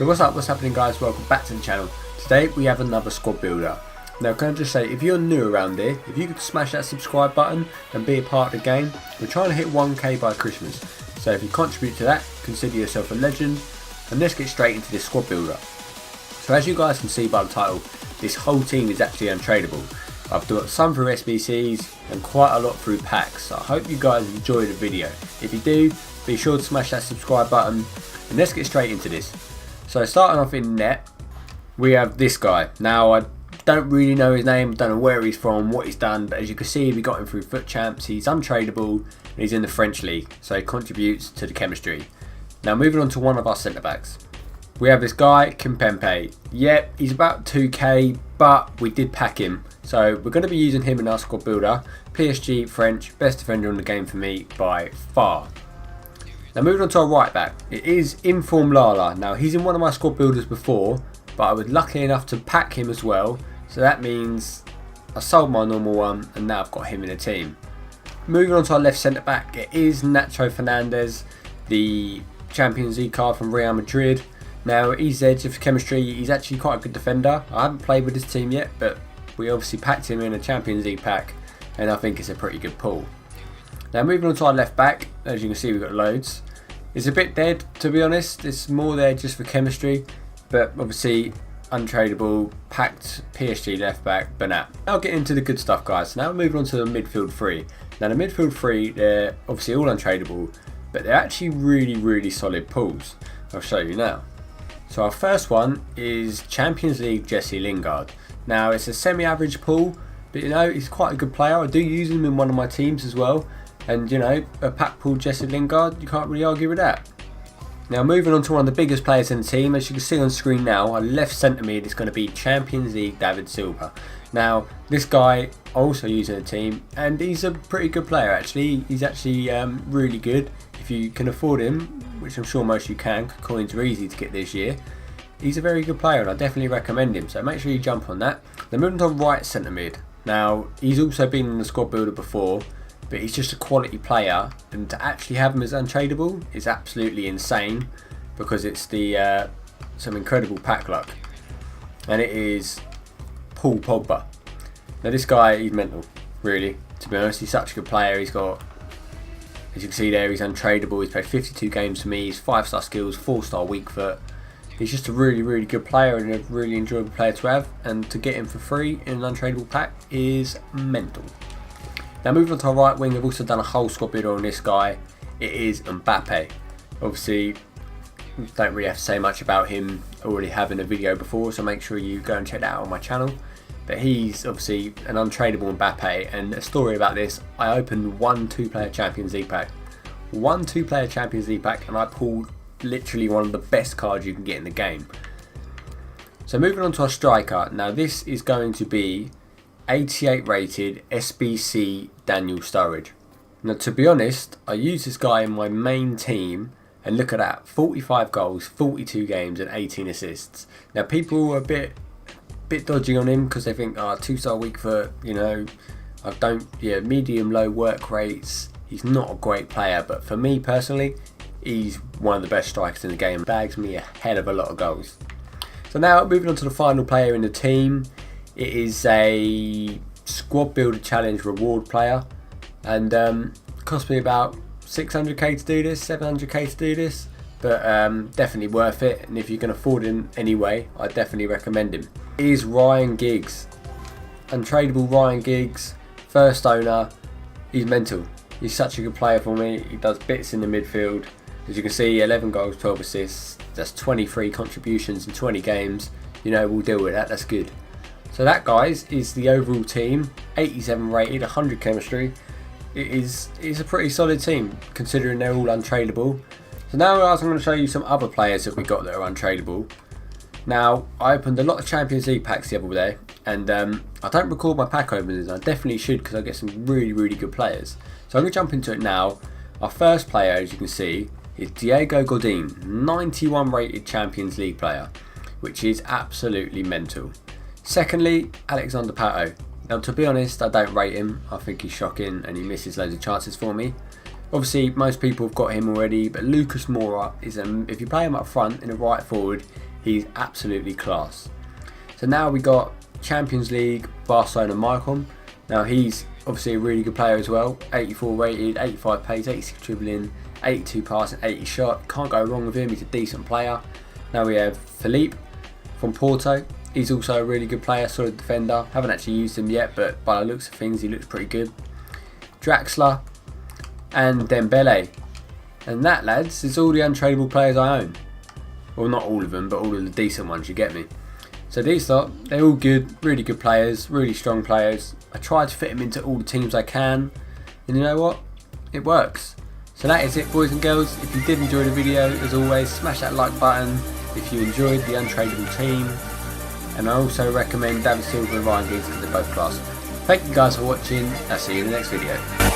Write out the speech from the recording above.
So what's happening guys, welcome back to the channel. Today we have another squad builder. Now can I just say, if you're new around here, if you could smash that subscribe button and be a part of the game, we're trying to hit 1k by Christmas. So if you contribute to that, consider yourself a legend, and let's get straight into this squad builder. So as you guys can see by the title, this whole team is actually untradeable. I've got some through SBCs and quite a lot through packs, so I hope you guys enjoy the video. If you do, be sure to smash that subscribe button, and let's get straight into this. So starting off in net, we have this guy. Now I don't really know his name, don't know where he's from, what he's done, but as you can see we got him through FUT Champs. He's untradeable and he's in the French league, so he contributes to the chemistry. Now moving on to one of our centre backs. We have this guy, Mbappe. Yep, he's about 2k, but we did pack him. So we're going to be using him in our squad builder. PSG, French, best defender in the game for me by far. Now moving on to our right back, it is Inform Lala. Now he's in one of my squad builders before, but I was lucky enough to pack him as well. So that means I sold my normal one and now I've got him in a team. Moving on to our left centre back, it is Nacho Fernandez, the Champions League card from Real Madrid. Now he's there for chemistry, he's actually quite a good defender. I haven't played with this team yet, but we obviously packed him in a Champions League pack and I think it's a pretty good pull. Now moving on to our left back, as you can see we've got loads. It's a bit dead to be honest, it's more there just for chemistry, but obviously untradeable, packed PSG left back, but now I'll get into the good stuff guys. Now moving on to the midfield three. Now the midfield three, they're obviously all untradeable, but they're actually really solid pulls. I'll show you now. So our first one is Champions League Jesse Lingard. Now it's a semi-average pull, but you know, he's quite a good player. I do use him in one of my teams as well. And you know, a pack pull Jesse Lingard, you can't really argue with that. Now moving on to one of the biggest players in the team, as you can see on screen now, our left centre mid is going to be Champions League David Silva. Now this guy also using the team, and he's a pretty good player actually. He's actually really good. If you can afford him, which I'm sure most of you can, coins are easy to get this year. He's a very good player and I definitely recommend him, so make sure you jump on that. Then moving on to right centre mid. Now he's also been in the squad builder before, but he's just a quality player, and to actually have him as untradeable is absolutely insane because it's the some incredible pack luck, and it is Paul Pogba. Now this guy, he's mental really, to be honest. He's such a good player. He's got, as you can see there, he's untradeable. He's played 52 games for me. He's 5-star skills, 4-star weak foot. He's just a really good player and a really enjoyable player to have, and to get him for free in an untradeable pack is mental. Now moving on to our right wing, I've also done a whole squad builder on this guy. It is Mbappe. Obviously, don't really have to say much about him, already having a video before, so make sure you go and check that out on my channel. But he's obviously an untradeable Mbappe, and a story about this, I opened one 2-player Champions League pack. One 2-player Champions League pack, and I pulled literally one of the best cards you can get in the game. So moving on to our striker, now this is going to be 88 rated SBC Daniel Sturridge. Now to be honest, I use this guy in my main team, and look at that, 45 goals, 42 games and 18 assists. Now people are a bit dodgy on him because they think, 2-star weak foot, you know, medium low work rates. He's not a great player, but for me personally, he's one of the best strikers in the game, bags me a hell of a lot of goals. So now moving on to the final player in the team. It is a squad builder challenge reward player, and cost me about 600k to do this, 700k to do this, but definitely worth it, and if you can afford him anyway, I definitely recommend him. It is Ryan Giggs, untradeable Ryan Giggs, first owner. He's mental. He's such a good player for me. He does bits in the midfield. As you can see, 11 goals, 12 assists. That's 23 contributions in 20 games. You know, we'll deal with that. That's good. So that, guys, is the overall team. 87 rated, 100 chemistry. It's a pretty solid team considering they're all untradeable. So now guys, I'm going to show you some other players that we got that are untradeable. Now I opened a lot of Champions League packs the other day, and I don't record my pack openings. I definitely should because I get some really good players. So I'm going to jump into it now. Our first player, as you can see, is Diego Godin, 91 rated Champions League player, which is absolutely mental. Secondly, Alexander Pato. Now to be honest, I don't rate him. I think he's shocking and he misses loads of chances for me. Obviously, most people have got him already, but Lucas Moura is if you play him up front in a right forward, He's absolutely class. So now we got Champions League Barcelona Maicon. Now he's obviously a really good player as well. 84 rated, 85 pace, 86 dribbling, 82 passing, 80 shot. Can't go wrong with him. He's a decent player. Now we have Felipe from Porto. He's also a really good player, solid defender. Haven't actually used him yet, but by the looks of things, he looks pretty good. Draxler and Dembele. And that, lads, is all the untradeable players I own. Well, not all of them, but all of the decent ones, you get me. So these lot, they're all good, really good players, really strong players. I try to fit them into all the teams I can, and you know what? It works. So that is it, boys and girls. If you did enjoy the video, as always, smash that like button if you enjoyed the untradeable team. And I also recommend David Silva and Ryan Giggs because they're both class. Thank you guys for watching. I'll see you in the next video.